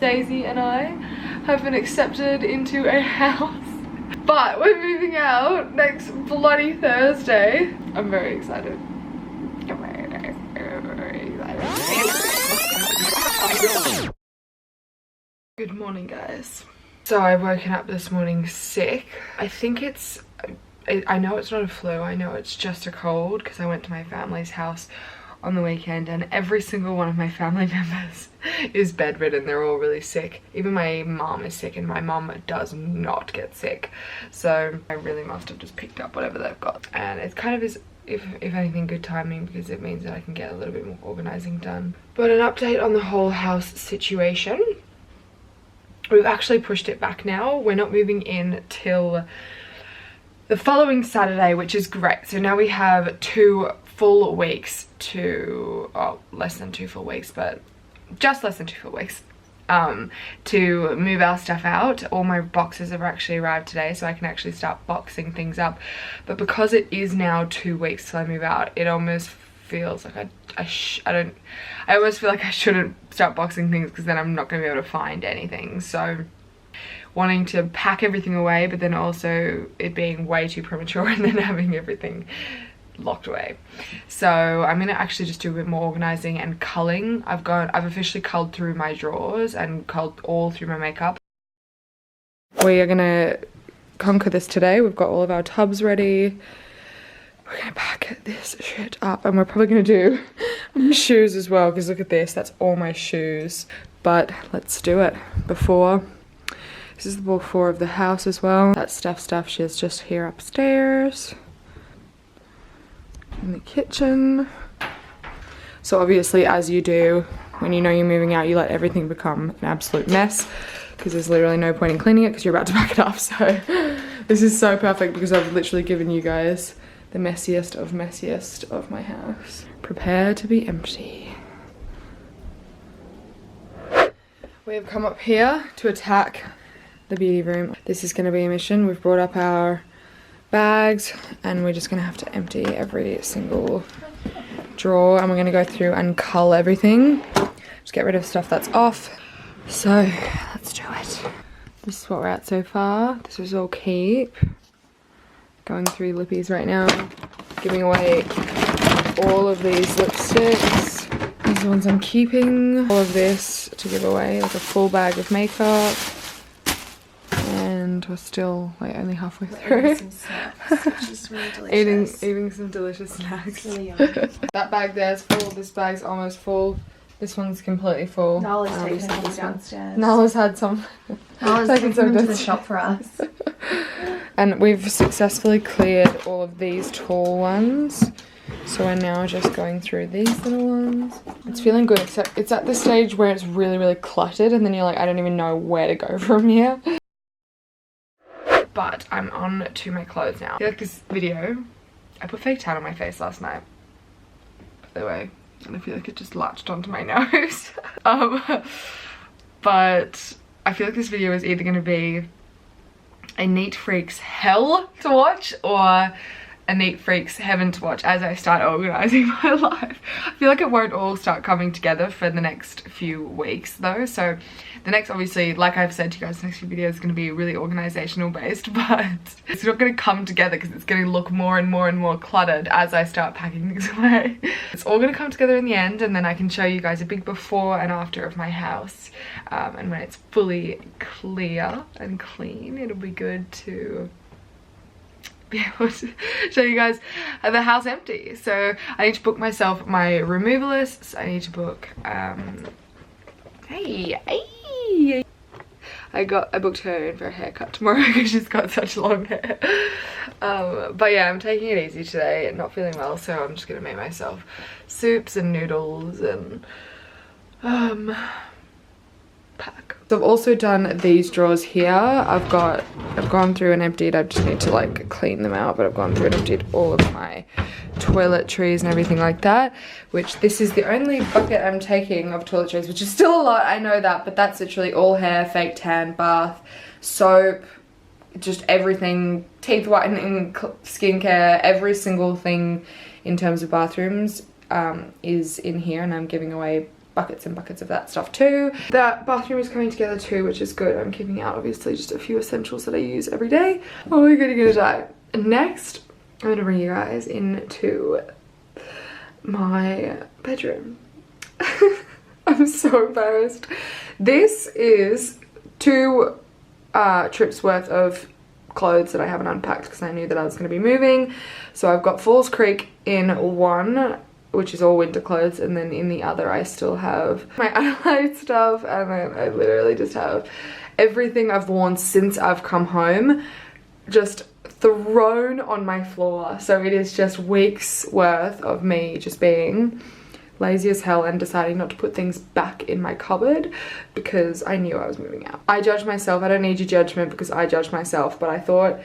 Daisy and I have been accepted into a house, but we're moving out next bloody Thursday. I'm very excited. I'm very excited. Good morning, guys. So I've woken up this morning sick. I think I know it's not a flu, I know it's just a cold because I went to my family's house on the weekend and every single one of my family members is bedridden. They're all really sick. Even my mom is sick and my mom does not get sick. So I really must have just picked up whatever they've got. And it kind of is, if anything, good timing because it means that I can get a little bit more organising done. But an update on the whole house situation. We've actually pushed it back now. We're not moving in till the following Saturday, which is great. So now we have 2 full weeks to, oh, less than 2 full weeks, but just less than 2 full weeks to move our stuff out. All my boxes have actually arrived today, so I can actually start boxing things up. But because it is now 2 weeks till I move out, it almost feels like I almost feel like I shouldn't start boxing things because then I'm not going to be able to find anything. So wanting to pack everything away, but then also it being way too premature and then having everything locked away. So I'm gonna actually just do a bit more organizing and culling. I've officially culled through my drawers and culled all through my makeup. We are gonna conquer this today. We've got all of our tubs ready. We're gonna pack this shit up and we're probably gonna do my shoes as well because look at this, that's all my shoes. But let's do it before. This is the before of the house as well. That stuff she's just here upstairs. In the kitchen. So obviously, as you do when you know you're moving out, you let everything become an absolute mess because there's literally no point in cleaning it because you're about to pack it up. So this is so perfect because I've literally given you guys the messiest of my house. Prepare to be empty. We have come up here to attack the beauty room. This is going to be a mission. We've brought up our bags and we're just going to have to empty every single drawer and we're going to go through and cull everything. Just get rid of stuff that's off. So let's do it. This is what we're at so far. This was all keep. Going through lippies right now. Giving away all of these lipsticks. These are the ones I'm keeping. All of this to give away, like a full bag of makeup. And we're still like only halfway through. Eating some snacks, which is really delicious. Eating some delicious snacks. Really yummy. That bag there's full. This bag's almost full. This one's completely full. Nala's taken some downstairs. Nala's had some. Nala's taken them to the shop for us. And we've successfully cleared all of these tall ones. So we're now just going through these little ones. It's feeling good, except it's at the stage where it's really, really cluttered and then you're like, I don't even know where to go from here. But I'm on to my clothes now. I feel like this video, I put fake tan on my face last night, by the way, and I feel like it just latched onto my nose. But I feel like this video is either going to be a neat freak's hell to watch or a neat freak's heaven to watch as I start organising my life. I feel like it won't all start coming together for the next few weeks though, so the next, obviously, like I've said to you guys, the next few videos is going to be really organisational based, but it's not going to come together because it's going to look more and more cluttered as I start packing things away. It's all going to come together in the end and then I can show you guys a big before and after of my house, and when it's fully clear and clean, it'll be good to be able to show you guys the house empty. So I need to book myself my removalists. I need to book I booked her in for a haircut tomorrow because she's got such long hair. But yeah, I'm taking it easy today and not feeling well, so I'm just gonna make myself soups and noodles and pack. So I've also done these drawers here. I've gone through and emptied, I just need to like clean them out, but I've gone through and emptied all of my toiletries and everything like that, which this is the only bucket I'm taking of toiletries, which is still a lot, I know that, but that's literally all hair, fake tan, bath, soap, just everything, teeth whitening, skincare, every single thing in terms of bathrooms is in here, and I'm giving away buckets and buckets of that stuff too. That bathroom is coming together too, which is good. I'm keeping out obviously just a few essentials that I use every day. Oh my god, you're gonna die. Next, I'm gonna bring you guys into my bedroom. I'm so embarrassed. This is 2 trips worth of clothes that I haven't unpacked because I knew that I was going to be moving. So I've got Falls Creek in one, which is all winter clothes, and then in the other I still have my Adelaide stuff, and then I literally just have everything I've worn since I've come home just thrown on my floor. So it is just weeks worth of me just being lazy as hell and deciding not to put things back in my cupboard because I knew I was moving out. I judge myself. I don't need your judgment because I judge myself, but I thought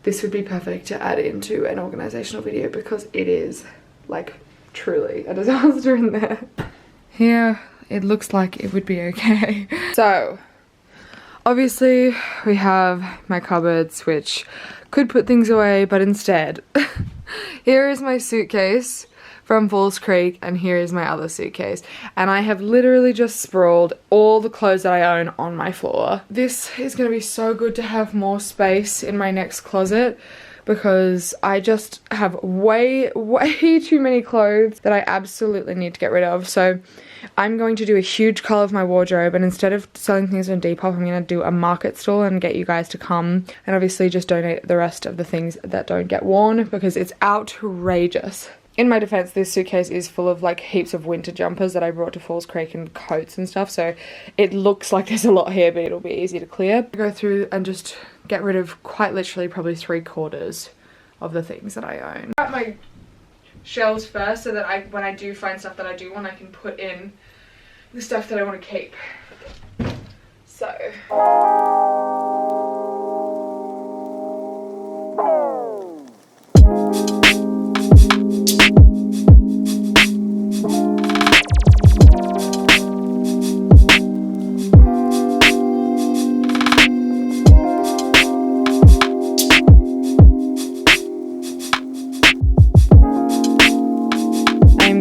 this would be perfect to add into an organizational video because it is like truly a disaster in there. Here it looks like it would be okay. So obviously we have my cupboards which could put things away, but instead here is my suitcase from Falls Creek, and here is my other suitcase, and I have literally just sprawled all the clothes that I own on my floor. This is going to be so good to have more space in my next closet because I just have way too many clothes that I absolutely need to get rid of. So I'm going to do a huge cull of my wardrobe, and instead of selling things on Depop, I'm going to do a market stall and get you guys to come and obviously just donate the rest of the things that don't get worn because it's outrageous. In my defense, this suitcase is full of like heaps of winter jumpers that I brought to Falls Creek and coats and stuff, so it looks like there's a lot here, but it'll be easy to clear. Go through and just get rid of quite literally probably 3/4 of the things that I own. Got my shelves first so that when I do find stuff that I do want, I can put in the stuff that I want to keep. So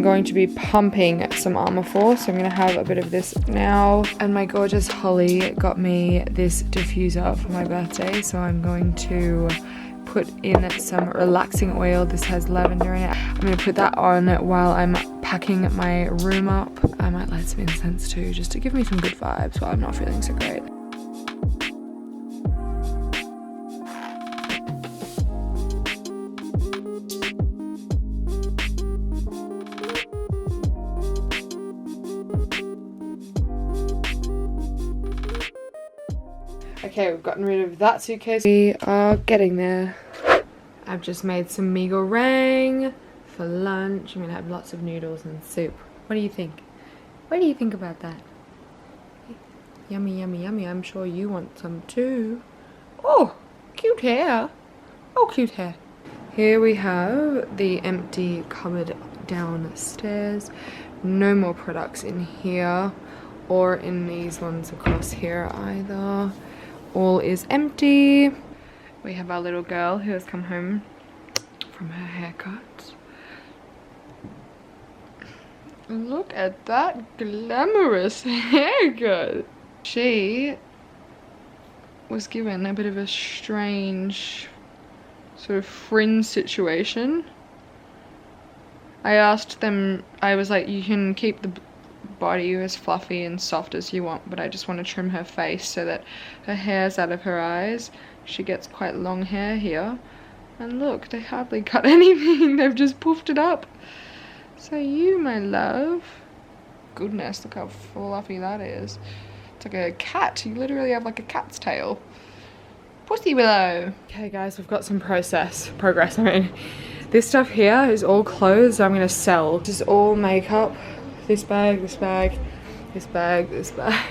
going to be pumping some Armour Force, so I'm going to have a bit of this now. And my gorgeous Holly got me this diffuser for my birthday, so I'm going to put in some relaxing oil. This has lavender in it. I'm going to put that on while I'm packing my room up. I might light some incense too, just to give me some good vibes while I'm not feeling so great. Okay, we've gotten rid of that suitcase. We are getting there. I've just made some mee goreng for lunch. I'm gonna have lots of noodles and soup. What do you think? What do you think about that? Yummy, yummy, yummy. I'm sure you want some too. Oh, cute hair. Oh, cute hair. Here we have the empty cupboard downstairs. No more products in here or in these ones across here either. All is empty. We have our little girl who has come home from her haircut. Look at that glamorous haircut. She was given a bit of a strange sort of fringe situation. I asked them, I was like, you can keep the body as fluffy and soft as you want, but I just want to trim her face so that her hair's out of her eyes. She gets quite long hair here, and look, they hardly cut anything. They've just poofed it up. So you, my love, goodness, look how fluffy that is. It's like a cat. You literally have like a cat's tail. Pussy willow. Okay guys, we've got some progress. I mean, this stuff here is all clothes I'm gonna sell. This is all makeup. This bag, this bag, this bag, this bag,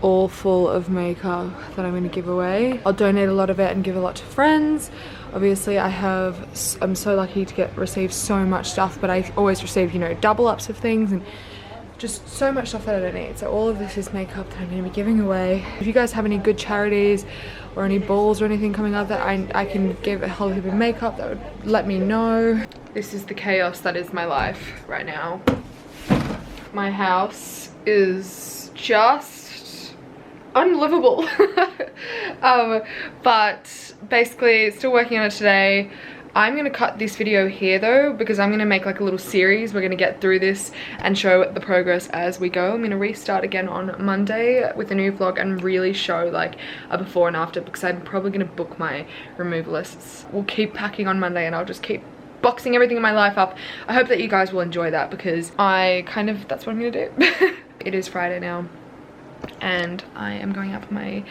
all full of makeup that I'm going to give away. I'll donate a lot of it and give a lot to friends. Obviously I'm so lucky to receive so much stuff, but I always receive, you know, double ups of things and just so much stuff that I don't need. So all of this is makeup that I'm going to be giving away. If you guys have any good charities or any balls or anything coming up that I can give a whole heap of makeup, that would let me know. This is the chaos that is my life right now. my house is just unlivable. But basically still working on it today. I'm gonna cut this video here though, because I'm gonna make like a little series. We're gonna get through this and show the progress as we go. I'm gonna restart again on Monday with a new vlog and really show like a before and after, because I'm probably gonna book my removalists. We'll keep packing on Monday and I'll just keep boxing everything in my life up. I hope that you guys will enjoy that, because that's what I'm gonna do. It is Friday now and I am going out for my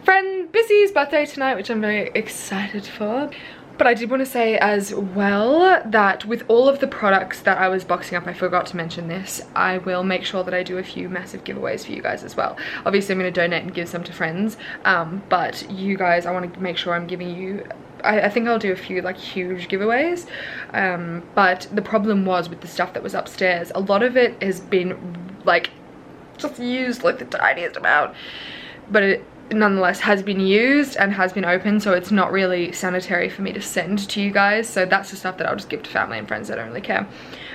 friend Bussy's birthday tonight, which I'm very excited for. But I did want to say as well that with all of the products that I was boxing up, I forgot to mention this, I will make sure that I do a few massive giveaways for you guys as well. Obviously I'm going to donate and give some to friends, but you guys, I want to make sure I'm giving you, I think I'll do a few like huge giveaways. But the problem was with the stuff that was upstairs, a lot of it has been like just used like the tiniest amount, but it nonetheless has been used and has been opened, so it's not really sanitary for me to send to you guys. So that's the stuff that I'll just give to family and friends that don't really care.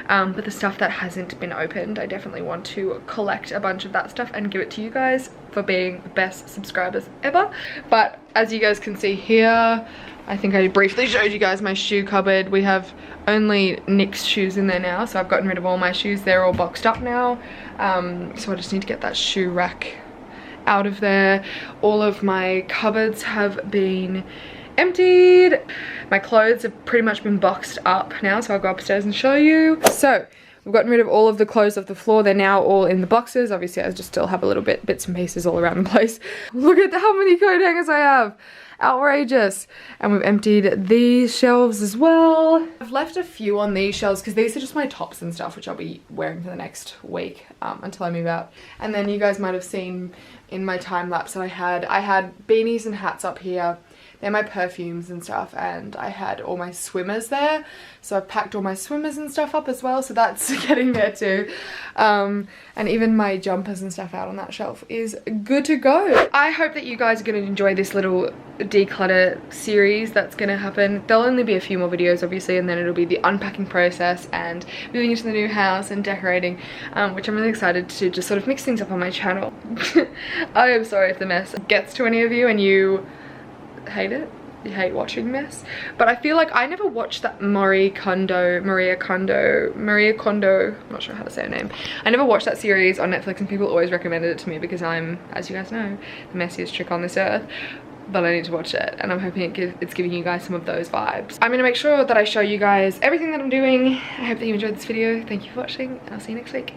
But the stuff that hasn't been opened, I definitely want to collect a bunch of that stuff and give it to you guys for being the best subscribers ever. But as you guys can see here, I think I briefly showed you guys my shoe cupboard. We have only Nick's shoes in there now, so I've gotten rid of all my shoes. They're all boxed up now, so I just need to get that shoe rack out of there. All of my cupboards have been emptied. My clothes have pretty much been boxed up now, so I'll go upstairs and show you. So we've gotten rid of all of the clothes off the floor. They're now all in the boxes. Obviously I just still have a little bits and pieces all around the place. Look at how many coat hangers I have. Outrageous. And we've emptied these shelves as well. I've left a few on these shelves because these are just my tops and stuff, which I'll be wearing for the next week until I move out. And then you guys might have seen in my time lapse that I had beanies and hats up here. They're my perfumes and stuff, and I had all my swimmers there, so I've packed all my swimmers and stuff up as well, so that's getting there too. And even my jumpers and stuff out on that shelf is good to go. I hope that you guys are going to enjoy this little declutter series that's going to happen. There'll only be a few more videos obviously, and then it'll be the unpacking process and moving into the new house and decorating, which I'm really excited to just sort of mix things up on my channel. I am sorry if the mess gets to any of you and you hate it. You hate watching mess. But I feel like I never watched that Marie Kondo, I'm not sure how to say her name. I never watched that series on Netflix, and people always recommended it to me because I'm, as you guys know, the messiest chick on this earth. But I need to watch it, and I'm hoping it's giving you guys some of those vibes. I'm gonna make sure that I show you guys everything that I'm doing. I hope that you enjoyed this video. Thank you for watching, and I'll see you next week.